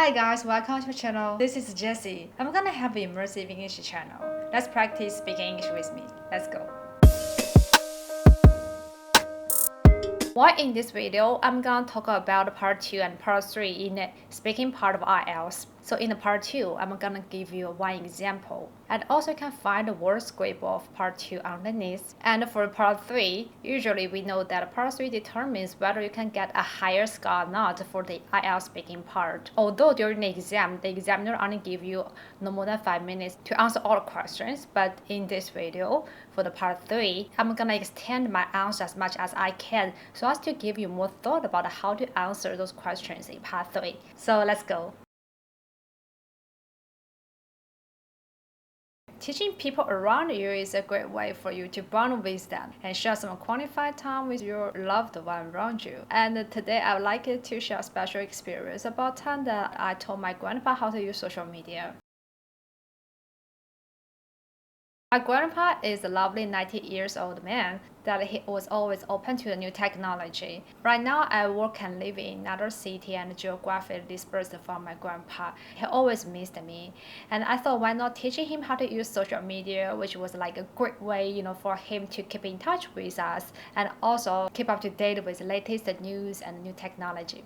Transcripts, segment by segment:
Hi guys, welcome to my channel. This is Jessie. I'm gonna have an immersive English channel. Let's practice speaking English with me. Let's go. Well, in this video, I'm gonna talk about part 2 and part 3 in the speaking part of IELTS. So in the part 2, I'm gonna give you one example. And also you can find the word script of part 2 underneath. And for part 3, usually we know that part 3 determines whether you can get a higher score or not for the IELTS speaking part. Although during the exam, the examiner only give you no more than 5 minutes to answer all the questions. But in this video, for the part 3, I'm gonna extend my answer as much as I can so as to give you more thought about how to answer those questions in part 3. So let's go. Teaching people around you is a great way for you to bond with them and share some qualified time with your loved one around you. And today I would like to share a special experience about time that I told my grandpa how to use social media. My grandpa is a lovely 90 years old man that he was always open to the new technology. Right now, I work and live in another city and geographically dispersed from my grandpa. He always missed me. And I thought, why not teaching him how to use social media, which was like a great way, for him to keep in touch with us and also keep up to date with the latest news and new technology.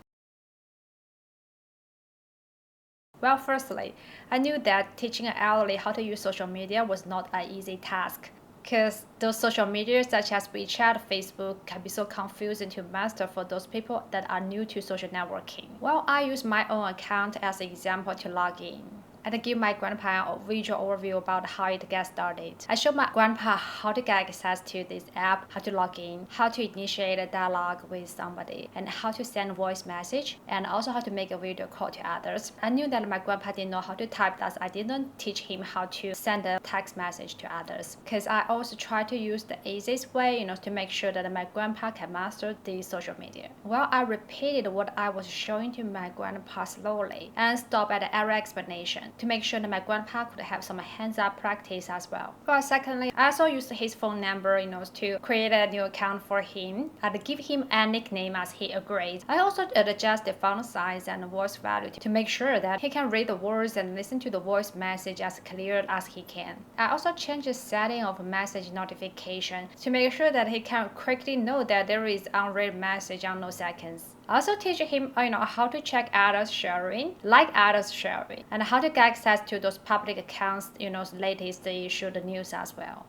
Well, firstly, I knew that teaching an elderly how to use social media was not an easy task, because those social media such as WeChat, Facebook can be so confusing to master for those people that are new to social networking. Well, I use my own account as an example to log in and give my grandpa a visual overview about how it gets started. I showed my grandpa how to get access to this app, how to log in, how to initiate a dialogue with somebody, and how to send a voice message, and also how to make a video call to others. I knew that my grandpa didn't know how to type, thus I didn't teach him how to send a text message to others, because I also try to use the easiest way, to make sure that my grandpa can master the social media. Well, I repeated what I was showing to my grandpa slowly and stopped at every explanation to make sure that my grandpa could have some hands-on practice as well. Well, secondly, I also used his phone number, to create a new account for him and give him a nickname as he agreed. I also adjust the font size and voice value to make sure that he can read the words and listen to the voice message as clear as he can. I also changed the setting of message notification to make sure that he can quickly know that there is unread message on those seconds. I also teach him, how to check others sharing, like others sharing, and how to get access to those public accounts, latest issued news as well.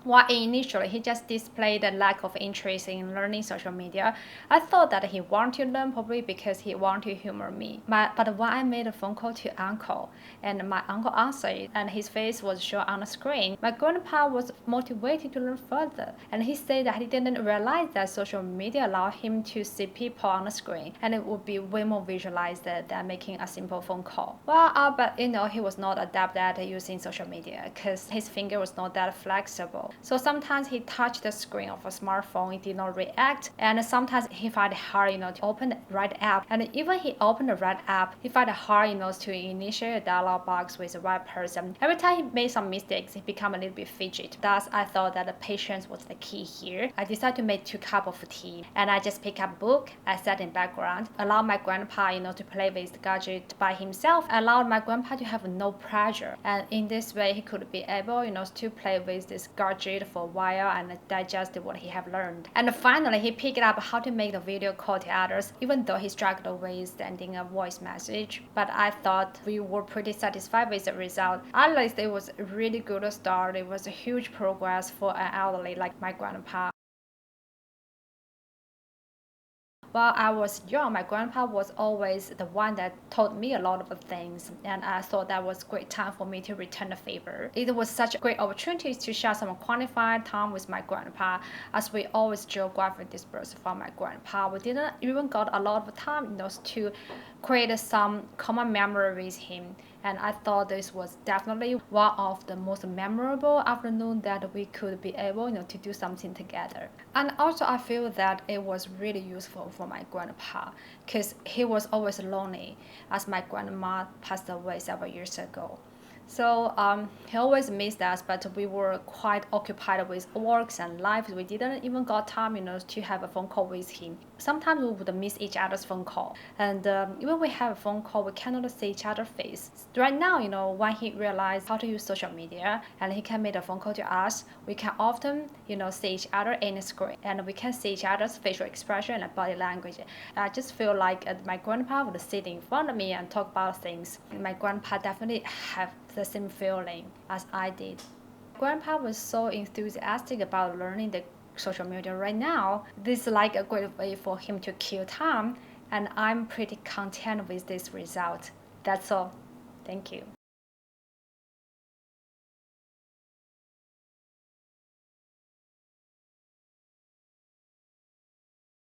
While initially he just displayed a lack of interest in learning social media, I thought that he wanted to learn probably because he wanted to humor me. But when I made a phone call to uncle, and my uncle answered, and his face was shown on the screen, my grandpa was motivated to learn further. And he said that he didn't realize that social media allowed him to see people on the screen, and it would be way more visualized than making a simple phone call. Well, but he was not adept at using social media because his finger was not that flexible. So sometimes he touched the screen of a smartphone, it did not react, and sometimes he found it hard, to open the right app. And even he opened the right app, he found it hard, to initiate a dialog box with the right person. Every time he made some mistakes, he became a little bit fidget. Thus, I thought that the patience was the key here. I decided to make 2 cups of tea, and I just pick up a book, I sat in background, allowed my grandpa, to play with the gadget by himself, allowed my grandpa to have no pressure. And in this way, he could be able, to play with this gadget for a while and digest what he have learned. And finally, he picked up how to make the video call to others, even though he struggled with sending a voice message. But I thought we were pretty satisfied with the result. At least it was a really good start. It was a huge progress for an elderly like my grandpa. While I was young, my grandpa was always the one that taught me a lot of things, and I thought that was a great time for me to return the favor. It was such a great opportunity to share some qualified time with my grandpa, as we always geographically dispersed from my grandpa. We didn't even got a lot of time, to create some common memory with him. And I thought this was definitely one of the most memorable afternoon that we could be able, to do something together. And also I feel that it was really useful for my grandpa because he was always lonely as my grandma passed away several years ago. So he always missed us, but we were quite occupied with works and life. We didn't even got time, to have a phone call with him. sometimes we would miss each other's phone call. And even we have a phone call, we cannot see each other's face. Right now, when he realized how to use social media and he can make a phone call to us, we can often, see each other in the screen, and we can see each other's facial expression and body language. I just feel like my grandpa would sit in front of me and talk about things. My grandpa definitely have the same feeling as I did. Grandpa was so enthusiastic about learning the social media right now. This is like a great way for him to kill time, and I'm pretty content with this result. That's all. Thank you.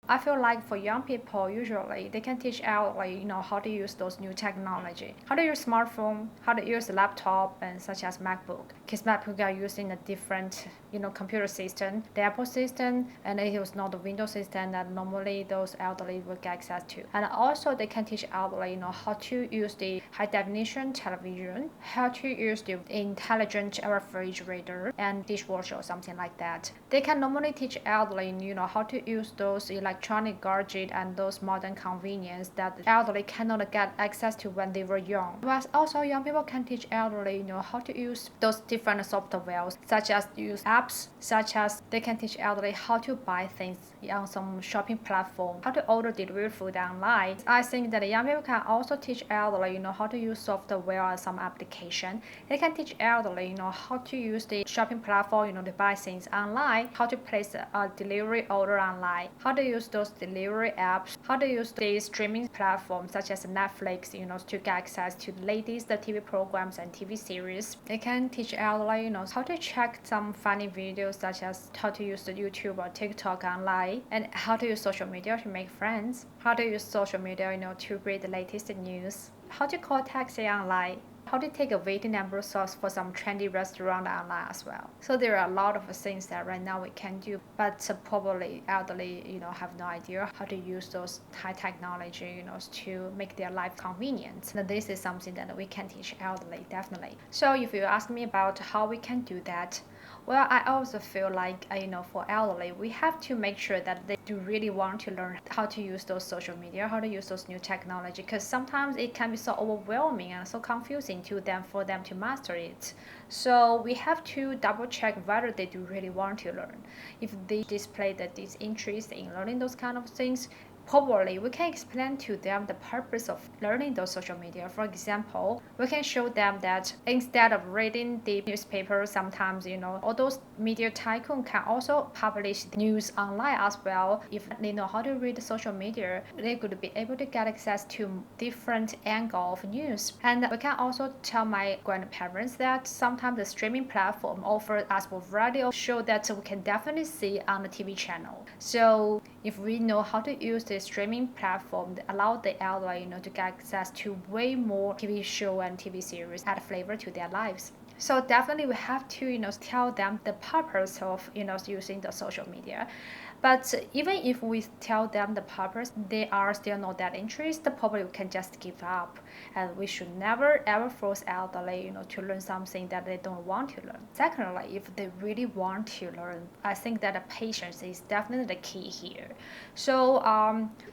I feel like for young people, usually they can teach elderly, how to use those new technology, how to use smartphone, how to use laptop, and such as MacBook. Because MacBook are using a different, computer system, the Apple system, and it is not the Windows system that normally those elderly will get access to. And also they can teach elderly, how to use the high definition television, how to use the intelligent refrigerator and dishwasher or something like that. They can normally teach elderly, how to use those electronic gadgets and those modern convenience that the elderly cannot get access to when they were young. But also young people can teach elderly, how to use those different softwares, such as use apps, such as they can teach elderly how to buy things on some shopping platform, how to order delivery food online. I think that young people can also teach elderly, how to use software or some application. They can teach elderly, how to use the shopping platform, to buy things online, how to place a delivery order online, how to use those delivery apps, how to use the streaming platforms such as Netflix, to get access to the latest TV programs and TV series. They can teach elderly, how to check some funny videos such as how to use the YouTube or TikTok online, and how to use social media to make friends, how to use social media, to read the latest news, how to call taxi online, how to take a waiting number source for some trendy restaurant online as well. So there are a lot of things that right now we can do, but probably elderly, have no idea how to use those high technology, to make their life convenient. And this is something that we can teach elderly, definitely. So if you ask me about how we can do that, well, I also feel like, for elderly, we have to make sure that they do really want to learn how to use those social media, how to use those new technology, because sometimes it can be so overwhelming and so confusing to them for them to master it. So we have to double check whether they do really want to learn. If they display that this interest in learning those kind of things, probably we can explain to them the purpose of learning those social media. For example, we can show them that instead of reading the newspaper, sometimes, all those media tycoon can also publish news online as well. If they know how to read social media, they could be able to get access to different angle of news. And we can also tell my grandparents that sometimes the streaming platform offers us a variety of shows that we can definitely see on the TV channel. So if we know how to use the streaming platform that allow the elderly, to get access to way more TV show and TV series, add flavor to their lives. So definitely we have to, tell them the purpose of, using the social media. But even if we tell them the purpose, they are still not that interested, probably we can just give up. And we should never ever force elderly, to learn something that they don't want to learn. Secondly, if they really want to learn, I think that patience is definitely the key here. So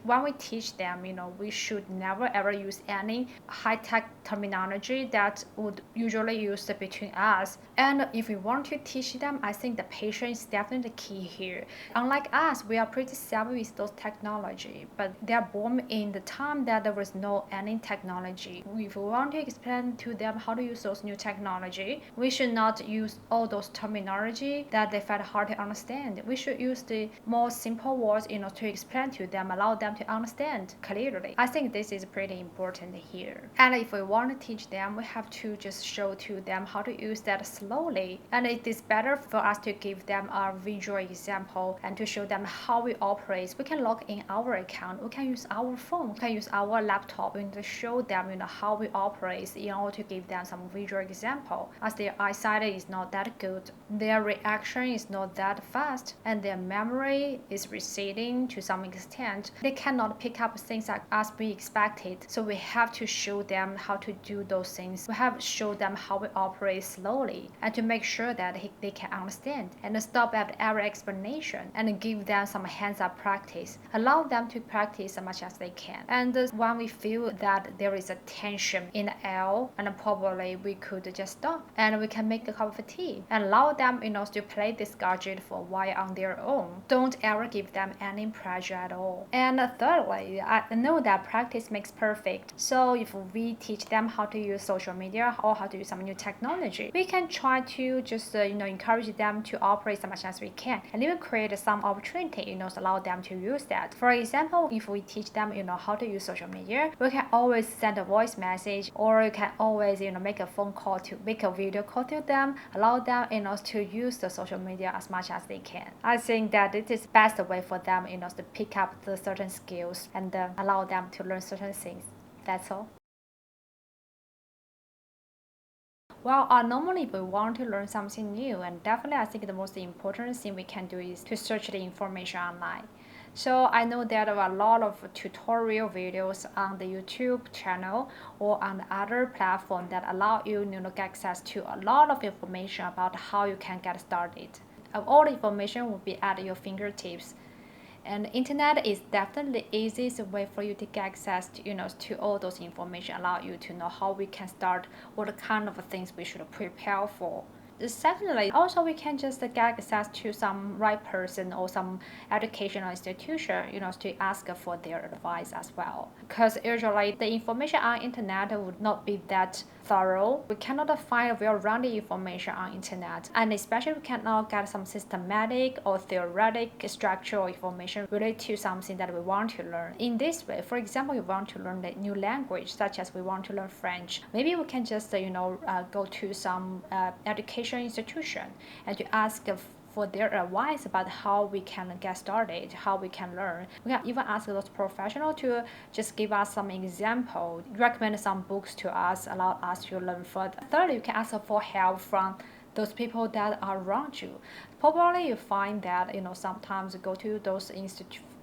when we teach them, we should never ever use any high-tech terminology that would usually use between us. And if we want to teach them, I think the patience is definitely the key here. Unlike us, we are pretty savvy with those technology, but they are born in the time that there was no any technology. If we want to explain to them how to use those new technology, we should not use all those terminology that they find hard to understand. We should use the more simple words, to explain to them, allow them to understand clearly. I think this is pretty important here. And if we want to teach them, we have to just show to them how to use that slowly. And it is better for us to give them a visual example and to show them how we operate. We can log in our account, we can use our phone, we can use our laptop, and to show them how we operate in order to give them some visual example. As their eyesight is not that good, their reaction is not that fast, and their memory is receding to some extent. They cannot pick up things as we expected. So we have to show them how to do those things. We have to show them how we operate slowly, and to make sure that they can understand, and stop at every explanation, and give give them some hands-on practice. Allow them to practice as much as they can. And when we feel that there is a tension in the air, and probably we could just stop and we can make a cup of tea and allow them, to play this gadget for a while on their own. Don't ever give them any pressure at all. And thirdly, I know that practice makes perfect. So if we teach them how to use social media or how to use some new technology, we can try to just encourage them to operate as much as we can, and even create some opportunity, to allow them to use that. For example, if we teach them, how to use social media, we can always send a voice message, or you can always, make a phone call to make a video call to them, allow them, to use the social media as much as they can. I think that it is best way for them, to pick up the certain skills and allow them to learn certain things. That's all. Well, normally we want to learn something new, and definitely I think the most important thing we can do is to search the information online. So I know there are a lot of tutorial videos on the YouTube channel or on the other platform that allow you, to get access to a lot of information about how you can get started. All the information will be at your fingertips. And internet is definitely the easiest way for you to get access to, to all those information, allow you to know how we can start, what kind of things we should prepare for. Secondly, also we can just get access to some right person or some educational institution, to ask for their advice as well. Because usually the information on internet would not be that thorough. We cannot find well-rounded information on internet, and especially we cannot get some systematic or theoretic structural information related to something that we want to learn. In this way, for example, you want to learn a new language, such as we want to learn French. Maybe we can just go to some education institution and to ask for their advice about how we can get started, how we can learn. We can even ask those professionals to just give us some example, recommend some books to us, allow us to learn further. Thirdly, you can ask for help from those people that are around you. Probably you find that sometimes you go to those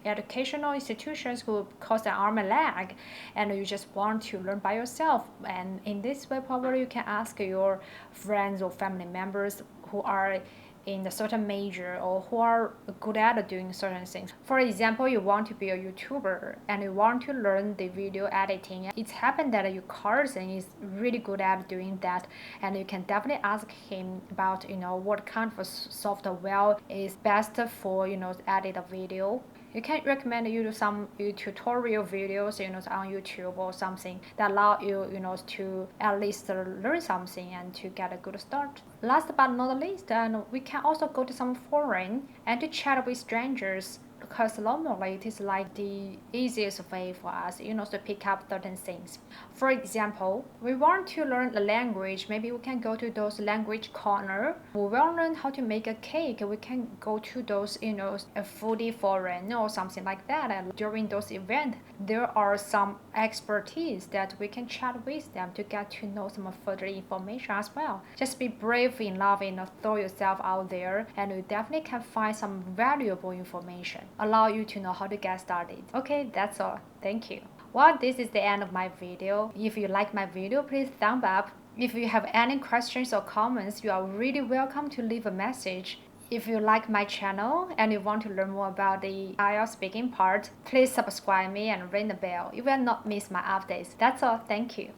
educational institutions who cost an arm and leg, and you just want to learn by yourself. And in this way, probably you can ask your friends or family members who are in a certain major or who are good at doing certain things. For example, you want to be a YouTuber and you want to learn the video editing. It's happened that your cousin is really good at doing that, and you can definitely ask him about what kind of software is best for edit a video. You can recommend you some tutorial videos, on YouTube or something that allow you, to at least learn something and to get a good start. Last but not least, we can also go to some forum and to chat with strangers, because normally it is like the easiest way for us, to pick up certain things. For example, we want to learn a language, maybe we can go to those language corner. We want to learn how to make a cake, we can go to those, a foodie forum or something like that. And during those events, there are some expertise that we can chat with them to get to know some further information as well. Just be brave enough, throw yourself out there, and you definitely can find some valuable information, allow you to know how to get started. Okay, that's all. Thank you. Well, this is the end of my video. If you like my video, please thumb up. If you have any questions or comments, you are really welcome to leave a message. If you like my channel and you want to learn more about the IELTS speaking part, please subscribe me and ring the bell. You will not miss my updates. That's all. Thank you.